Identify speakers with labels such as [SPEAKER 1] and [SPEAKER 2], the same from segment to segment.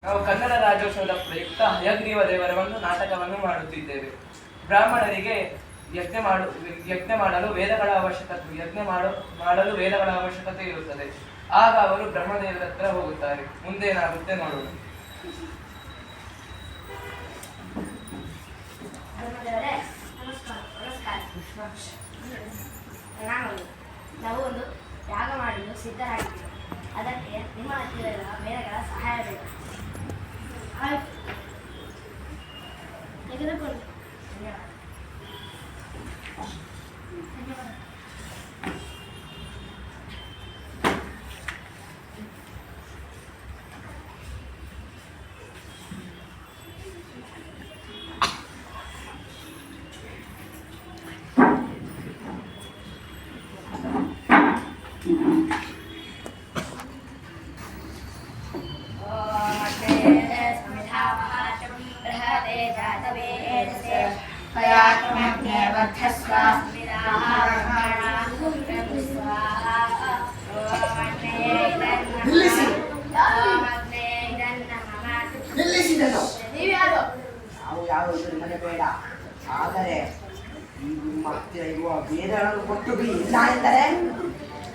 [SPEAKER 1] ನಾವು ಕನ್ನಡ ರಾಜ್ಯೋತ್ಸವದ ಪ್ರಯುಕ್ತ ಹಯಗ್ರೀವ ದೇವರ ಒಂದು ನಾಟಕವನ್ನು ಮಾಡುತ್ತಿದ್ದೇವೆ. ಬ್ರಾಹ್ಮಣರಿಗೆ ಯಜ್ಞ ಮಾಡಲು ವೇದಗಳ ಅವಶ್ಯಕತೆ ಇರುತ್ತದೆ. ಆಗ ಅವರು ಬ್ರಹ್ಮದೇವರ ಹತ್ರ ಹೋಗುತ್ತಾರೆ. ಮುಂದೇನಾಗುತ್ತೆ ನೋಡೋಣ.
[SPEAKER 2] ನಾವು ಒಂದು ಯಾಗ ಮಾಡಲು ಸಿದ್ಧರಾಗಿದ್ದೇವೆ. ಅದಕ್ಕೆ ನಿಮ್ಮ ಹತ್ತಿರದ ವೇದಗಳ ಸಹಾಯ ಬೇಕು. ತೆಗೆದುಕೊಳ್ಳಿ.
[SPEAKER 3] ನಾವು ಯಾವುದು ಮನೆ ಬೇಡ, ಆದರೆ ನಿಮ್ಮ ಹತ್ತಿರ ಇರುವ ವೇದಗಳನ್ನು ಕೊಟ್ಟು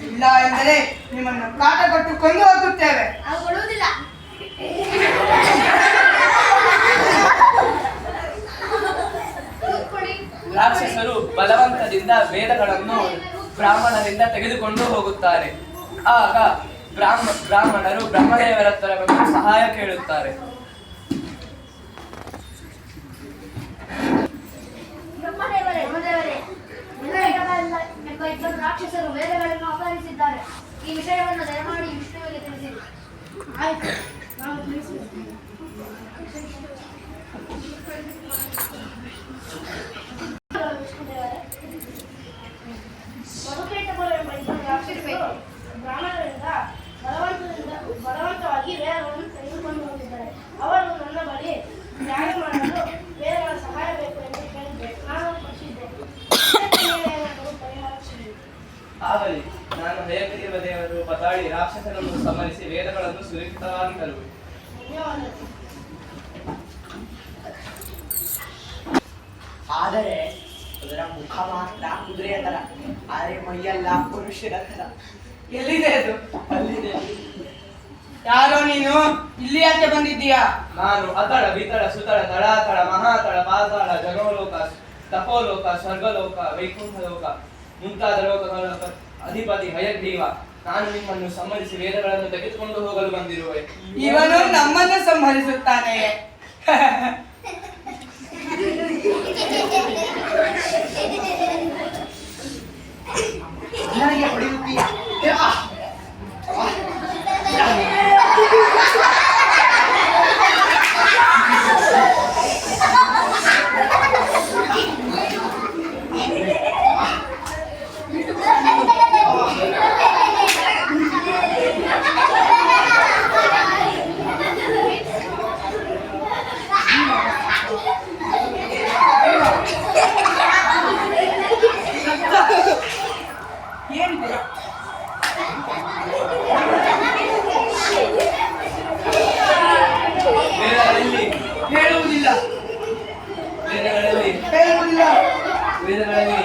[SPEAKER 3] ಇಲ್ಲ ಎಂದರೆ ನಿಮ್ಮನ್ನು ಕಾಟ ಕೊಟ್ಟು ಕೊಂದು ಹೋಗುತ್ತೇವೆ.
[SPEAKER 2] ನಾವು ಕೊಡುವುದಿಲ್ಲ.
[SPEAKER 1] ರಾಕ್ಷಸರು ಬಲವಂತದಿಂದ ವೇದಗಳನ್ನು ಬ್ರಾಹ್ಮಣರಿಂದ ತೆಗೆದುಕೊಂಡು ಹೋಗುತ್ತಾರೆ. ಆಗ ಬ್ರಾಹ್ಮಣರು ಬ್ರಹ್ಮದೇವರ ಹತ್ರ ಬಂದು ಸಹಾಯ ಕೇಳುತ್ತಾರೆ.
[SPEAKER 2] ಇಬ್ಬರು ರಾಕ್ಷಸರು ವೇದಗಳನ್ನು ಅಪಹರಿಸಿದ್ದಾರೆ. ಈ ವಿಷಯವನ್ನು ದಯಮಾಡಿ ವಿಷ್ಣುವಿಗೆ ತಿಳಿಸಿರಿ. ಆಯ್ತು, ನಾನು ತಿಳಿಸುತ್ತೇನೆ. ಬ್ರಾಹ್ಮಣರಿಂದ ಬಲವಂತವಾಗಿ ವೇದಗಳನ್ನು ತೆಗೆದುಕೊಂಡು ಹೋಗಿದ್ದಾರೆ. ಅವರು ನನ್ನ ಬಳಿ ತ್ಯಾಗ ಮಾಡಲು ವೇದಗಳ ಸಹಾಯ ಬೇಕು ಎಂದು ಕೇಳಿದ್ದೆ. ನಾನು ಕೊಟ್ಟಿದ್ದೆ.
[SPEAKER 1] ಆಗಲಿ, ನಾನು ಹಯಗ್ರೀವ ದೇವರು ಪತಾಳಿ ರಾಕ್ಷಸರನ್ನು ಸಂಹರಿಸಿ ವೇದಗಳನ್ನು ಸುರಕ್ಷಿತವಾಗಿ ತರುವೆ.
[SPEAKER 3] ಆದರೆ ಅದರ ಮುಖ ಮಾತ್ರ ಕುದುರೆಯ ತರ, ಆದರೆ ಮೈಯೆಲ್ಲ ಪುರುಷರ ತರ. ಎಲ್ಲಿದೆ ಅದು? ಅಲ್ಲಿದೆ. ಯಾರೋ ನೀನು? ಇಲ್ಲಿ ಯಾಕೆ ಬಂದಿದ್ದೀಯಾ?
[SPEAKER 1] ನಾನು ಅತಳ ವಿತಳ ಸುತಳ ತಳಾತಳ ಮಹಾತಳ ಪಾತಾಳ ಜಗೋಲೋಕ ತಪೋಲೋಕ ಸ್ವರ್ಗಲೋಕ ವೈಕುಂಠ ಲೋಕ ಮುಂತಾದ ಲೋಕಗಳ ಅಧಿಪತಿ ಹಯಗ್ರೀವ. ನಾನು ನಿಮ್ಮನ್ನು ಸಂಹರಿಸಿ ವೇದಗಳನ್ನು ತೆಗೆದುಕೊಂಡು ಹೋಗಲು ಬಂದಿರುವೆ.
[SPEAKER 3] ಇವನು ನಮ್ಮನ್ನು ಸಂಹರಿಸುತ್ತಾನೆ. ನನಗೆ ಹೊಡೆಯುತ್ತೀಯಾ? ಹೇಳುವುದಿಲ್ಲ.
[SPEAKER 1] ವೇದಗಳಲ್ಲಿ